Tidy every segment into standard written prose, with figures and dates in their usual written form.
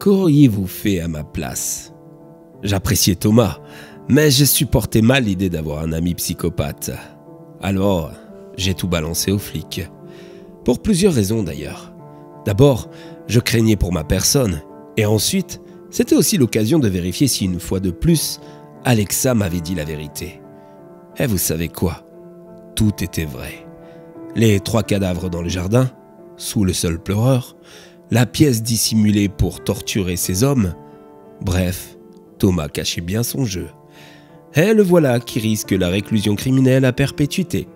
Qu'auriez-vous fait à ma place? J'appréciais Thomas, mais je supportais mal l'idée d'avoir un ami psychopathe. Alors, j'ai tout balancé aux flics. Pour plusieurs raisons d'ailleurs. D'abord, je craignais pour ma personne, et ensuite, c'était aussi l'occasion de vérifier si une fois de plus, Alexa m'avait dit la vérité. Et vous savez quoi? Tout était vrai. Les 3 cadavres dans le jardin, sous le seul pleureur, la pièce dissimulée pour torturer ces hommes. Bref, Thomas cachait bien son jeu. Et le voilà qui risque la réclusion criminelle à perpétuité.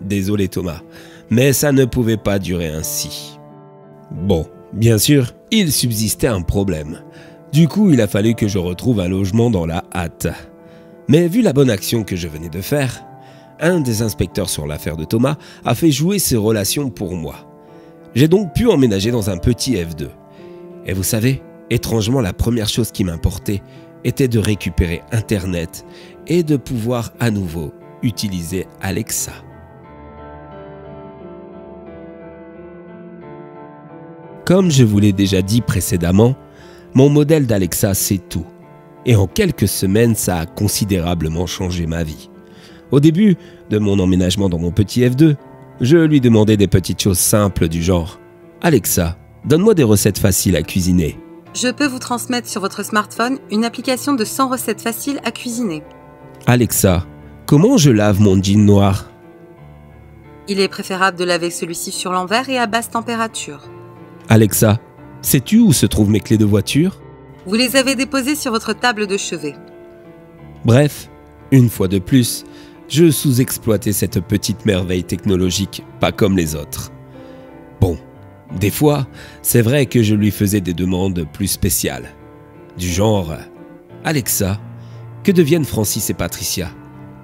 Désolé Thomas, mais ça ne pouvait pas durer ainsi. Bon, bien sûr, il subsistait un problème. Du coup, il a fallu que je retrouve un logement dans la hâte. Mais vu la bonne action que je venais de faire, un des inspecteurs sur l'affaire de Thomas a fait jouer ses relations pour moi. J'ai donc pu emménager dans un petit F2. Et vous savez, étrangement, la première chose qui m'importait était de récupérer Internet et de pouvoir à nouveau utiliser Alexa. Comme je vous l'ai déjà dit précédemment, mon modèle d'Alexa c'est tout. Et en quelques semaines, ça a considérablement changé ma vie. Au début de mon emménagement dans mon petit F2, je lui demandais des petites choses simples du genre « Alexa, donne-moi des recettes faciles à cuisiner. » Je peux vous transmettre sur votre smartphone une application de 100 recettes faciles à cuisiner. « Alexa, comment je lave mon jean noir ?» Il est préférable de laver celui-ci sur l'envers et à basse température. « Alexa, sais-tu où se trouvent mes clés de voiture ?» Vous les avez déposées sur votre table de chevet. Bref, une fois de plus, je sous-exploitais cette petite merveille technologique, pas comme les autres. Bon, des fois, c'est vrai que je lui faisais des demandes plus spéciales. Du genre, « Alexa, que deviennent Francis et Patricia?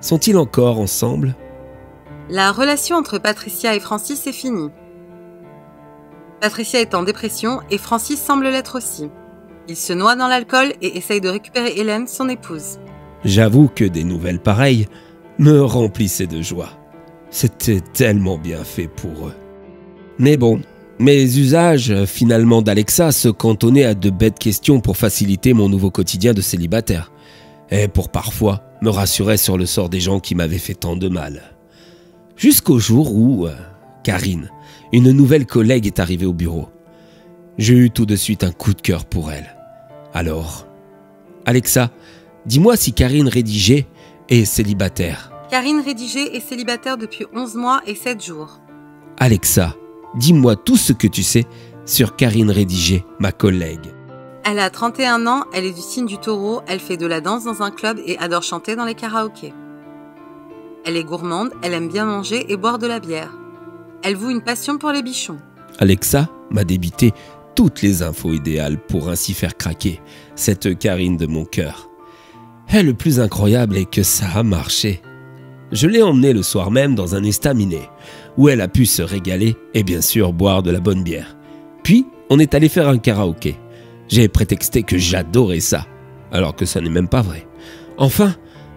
Sont-ils encore ensemble ?» La relation entre Patricia et Francis est finie. Patricia est en dépression et Francis semble l'être aussi. Il se noie dans l'alcool et essaye de récupérer Hélène, son épouse. J'avoue que des nouvelles pareilles me remplissaient de joie. C'était tellement bien fait pour eux. Mais bon, mes usages finalement d'Alexa se cantonnaient à de bêtes questions pour faciliter mon nouveau quotidien de célibataire. Et pour parfois me rassurer sur le sort des gens qui m'avaient fait tant de mal. Jusqu'au jour où Karine, une nouvelle collègue, est arrivée au bureau. J'ai eu tout de suite un coup de cœur pour elle. Alors, Alexa, dis-moi si Karine Rédigé est célibataire. Karine Rédigé est célibataire depuis 11 mois et 7 jours. Alexa, dis-moi tout ce que tu sais sur Karine Rédigé, ma collègue. Elle a 31 ans, elle est du signe du taureau, elle fait de la danse dans un club et adore chanter dans les karaokés. Elle est gourmande, elle aime bien manger et boire de la bière. Elle voue une passion pour les bichons. Alexa m'a débité toutes les infos idéales pour ainsi faire craquer cette Karine de mon cœur. Et le plus incroyable est que ça a marché. Je l'ai emmenée le soir même dans un estaminet, où elle a pu se régaler et bien sûr boire de la bonne bière. Puis, on est allé faire un karaoké. J'ai prétexté que j'adorais ça, alors que ça n'est même pas vrai. Enfin,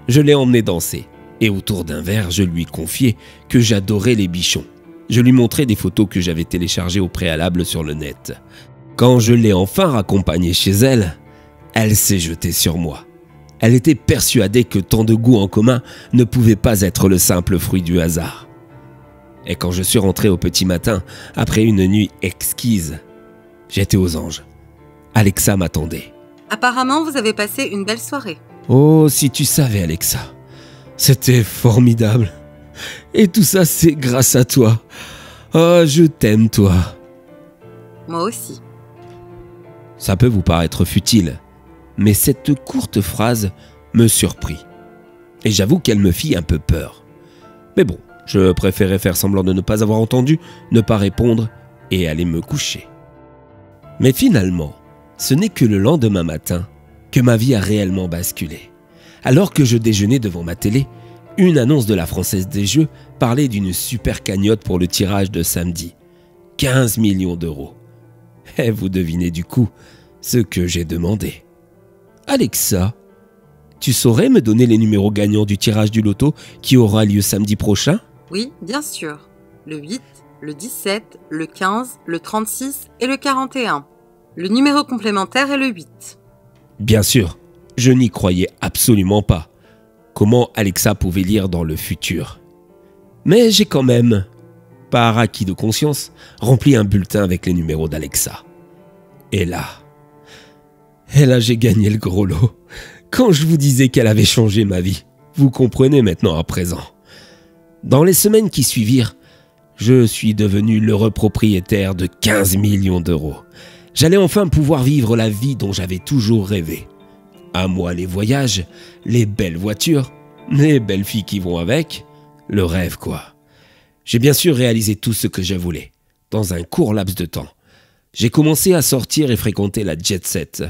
je l'ai emmenée danser, et autour d'un verre, je lui confiais que j'adorais les bichons. Je lui montrais des photos que j'avais téléchargées au préalable sur le net. Quand je l'ai enfin raccompagnée chez elle, elle s'est jetée sur moi. Elle était persuadée que tant de goûts en commun ne pouvaient pas être le simple fruit du hasard. Et quand je suis rentré au petit matin, après une nuit exquise, j'étais aux anges. Alexa m'attendait. Apparemment, vous avez passé une belle soirée. Oh, si tu savais, Alexa. C'était formidable. Et tout ça, c'est grâce à toi. Oh, je t'aime, toi. Moi aussi. Ça peut vous paraître futile, mais cette courte phrase me surprit. Et j'avoue qu'elle me fit un peu peur. Mais bon, je préférais faire semblant de ne pas avoir entendu, ne pas répondre et aller me coucher. Mais finalement, ce n'est que le lendemain matin que ma vie a réellement basculé. Alors que je déjeunais devant ma télé, une annonce de la Française des Jeux parlait d'une super cagnotte pour le tirage de samedi. 15 millions d'euros. Et vous devinez du coup ce que j'ai demandé. Alexa, tu saurais me donner les numéros gagnants du tirage du loto qui aura lieu samedi prochain? Oui, bien sûr. Le 8, le 17, le 15, le 36 et le 41. Le numéro complémentaire est le 8. Bien sûr, je n'y croyais absolument pas. Comment Alexa pouvait lire dans le futur? Mais j'ai quand même, par acquis de conscience, rempli un bulletin avec les numéros d'Alexa. Et là, j'ai gagné le gros lot. Quand je vous disais qu'elle avait changé ma vie, vous comprenez maintenant à présent. Dans les semaines qui suivirent, je suis devenu l'heureux propriétaire de 15 millions d'euros. J'allais enfin pouvoir vivre la vie dont j'avais toujours rêvé. À moi les voyages, les belles voitures, les belles filles qui vont avec, le rêve quoi. J'ai bien sûr réalisé tout ce que je voulais, dans un court laps de temps. J'ai commencé à sortir et fréquenter la jet set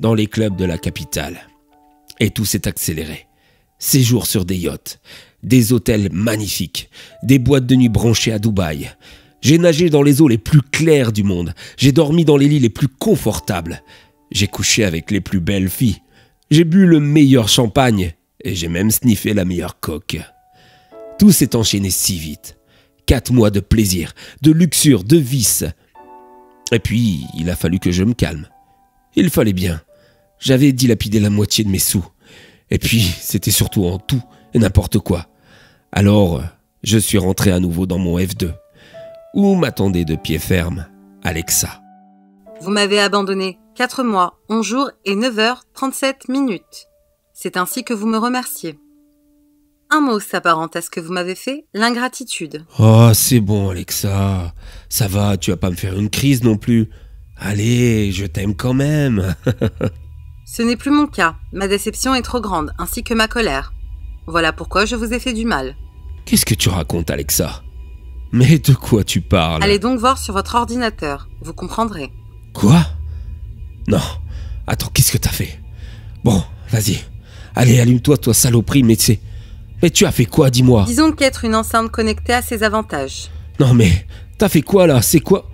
dans les clubs de la capitale. Et tout s'est accéléré. Séjours sur des yachts, des hôtels magnifiques, des boîtes de nuit branchées à Dubaï. J'ai nagé dans les eaux les plus claires du monde. J'ai dormi dans les lits les plus confortables. J'ai couché avec les plus belles filles. J'ai bu le meilleur champagne et j'ai même sniffé la meilleure coke. Tout s'est enchaîné si vite. 4 mois de plaisir, de luxure, de vice. Et puis, il a fallu que je me calme. Il fallait bien. J'avais dilapidé la moitié de mes sous. Et puis, c'était surtout en tout et n'importe quoi. Alors, je suis rentré à nouveau dans mon F2, où m'attendait de pied ferme Alexa. Vous m'avez abandonné 4 mois, 11 jours et 9h37. C'est ainsi que vous me remerciez. Un mot s'apparente à ce que vous m'avez fait, l'ingratitude. Oh, c'est bon Alexa, ça va, tu vas pas me faire une crise non plus. Allez, je t'aime quand même. Ce n'est plus mon cas, ma déception est trop grande, ainsi que ma colère. Voilà pourquoi je vous ai fait du mal. Qu'est-ce que tu racontes Alexa? Mais de quoi tu parles? Allez donc voir sur votre ordinateur, vous comprendrez. Quoi? Non, attends, qu'est-ce que t'as fait? Bon, vas-y, allez, allume-toi, toi saloperie, mais tu as fait quoi, dis-moi? Disons qu'être une enceinte connectée a ses avantages. Non mais, t'as fait quoi là? C'est quoi?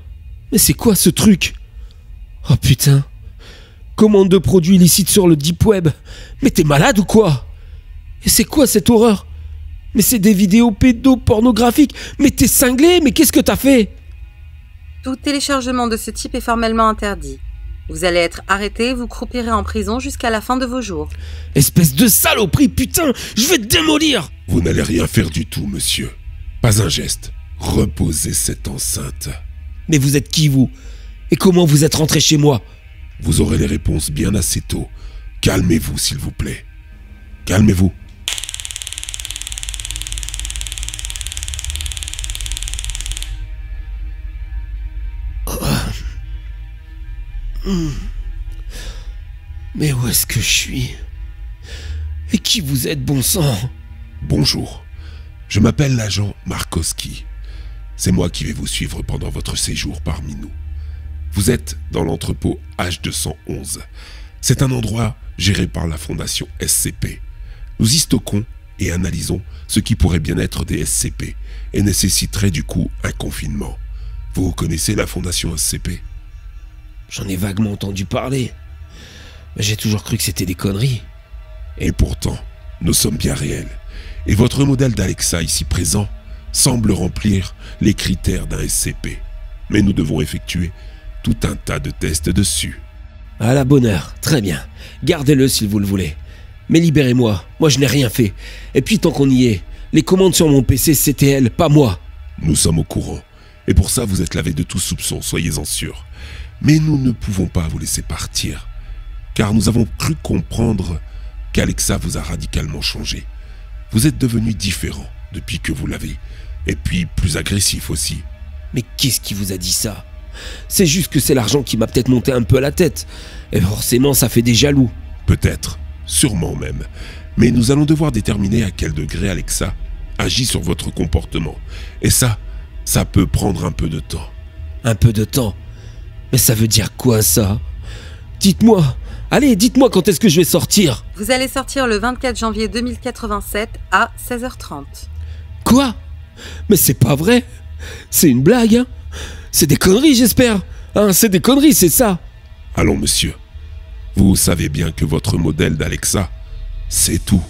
Mais c'est quoi ce truc? Oh putain! Commande de produits illicites sur le Deep Web? Mais t'es malade ou quoi? Et c'est quoi cette horreur? Mais c'est des vidéos pédopornographiques? Mais t'es cinglé? Mais qu'est-ce que t'as fait? Tout téléchargement de ce type est formellement interdit. Vous allez être arrêté et vous croupirez en prison jusqu'à la fin de vos jours. Espèce de saloperie, putain! Je vais te démolir! Vous n'allez rien faire du tout, monsieur. Pas un geste. Reposez cette enceinte. Mais vous êtes qui, vous? Et comment vous êtes rentré chez moi? Vous aurez les réponses bien assez tôt. Calmez-vous, s'il vous plaît. Calmez-vous. Mais où est-ce que je suis? Et qui vous êtes, bon sang? Bonjour. Je m'appelle l'agent Markowski. C'est moi qui vais vous suivre pendant votre séjour parmi nous. Vous êtes dans l'entrepôt H211. C'est un endroit géré par la fondation SCP. Nous y stockons et analysons ce qui pourrait bien être des SCP et nécessiterait du coup un confinement. Vous connaissez la fondation SCP? J'en ai vaguement entendu parler. Mais j'ai toujours cru que c'était des conneries. Et pourtant, nous sommes bien réels. Et votre modèle d'Alexa ici présent semble remplir les critères d'un SCP. Mais nous devons effectuer tout un tas de tests dessus. À la bonne heure, très bien. Gardez-le si vous le voulez. Mais libérez-moi, moi je n'ai rien fait. Et puis tant qu'on y est, les commandes sur mon PC c'était elle, pas moi. Nous sommes au courant. Et pour ça vous êtes lavé de tout soupçon, soyez-en sûrs. Mais nous ne pouvons pas vous laisser partir. Car nous avons cru comprendre qu'Alexa vous a radicalement changé. Vous êtes devenu différent depuis que vous l'avez. Et puis plus agressif aussi. Mais qu'est-ce qui vous a dit ça? C'est juste que c'est l'argent qui m'a peut-être monté un peu à la tête. Et forcément ça fait des jaloux. Peut-être, sûrement même. Mais nous allons devoir déterminer à quel degré Alexa agit sur votre comportement. Et ça peut prendre un peu de temps. Un peu de temps? Mais ça veut dire quoi ça? Dites-moi, allez, dites-moi quand est-ce que je vais sortir? Vous allez sortir le 24 janvier 2087 à 16h30. Quoi? Mais c'est pas vrai? C'est une blague, hein? C'est des conneries, j'espère. Hein, c'est des conneries, c'est ça. Allons, monsieur. Vous savez bien que votre modèle d'Alexa, c'est tout.